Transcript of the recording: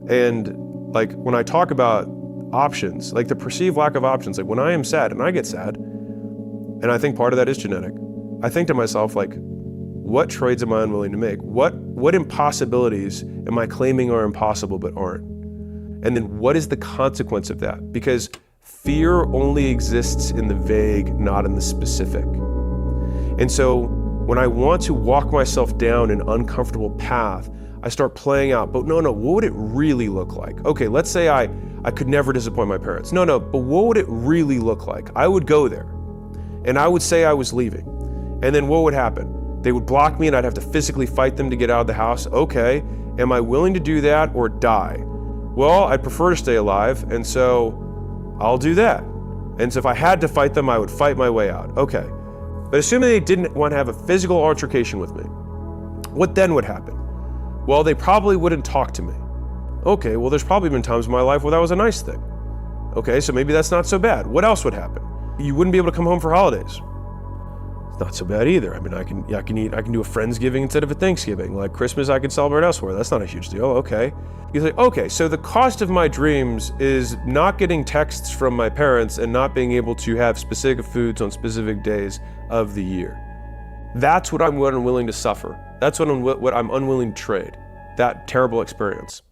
And like when I talk about options, like the perceived lack of options, like when I am sad and I get sad, and I think part of that is genetic, I think to myself, like, what trades am I unwilling to make? What impossibilities am I claiming are impossible but aren't? And then what is the consequence of that? Because fear only exists in the vague, not in the specific. And so when I want to walk myself down an uncomfortable path, I start playing out, but no, what would it really look like? Okay, let's say I could never disappoint my parents. No, but what would it really look like? I would go there and I would say I was leaving. And then what would happen? They would block me and I'd have to physically fight them to get out of the house. Okay, am I willing to do that or die? Well, I'd prefer to stay alive, and so I'll do that. And so if I had to fight them, I would fight my way out. Okay, but assuming they didn't want to have a physical altercation with me, what then would happen? Well, they probably wouldn't talk to me. Okay, well, there's probably been times in my life where that was a nice thing. Okay, so maybe that's not so bad. What else would happen? You wouldn't be able to come home for holidays. It's not so bad either. I mean, I can do a Friendsgiving instead of a Thanksgiving. Like Christmas, I can celebrate elsewhere. That's not a huge deal. Okay. You say, okay, so the cost of my dreams is not getting texts from my parents and not being able to have specific foods on specific days of the year. That's what I'm unwilling to suffer. That's what I'm unwilling to trade. That terrible experience.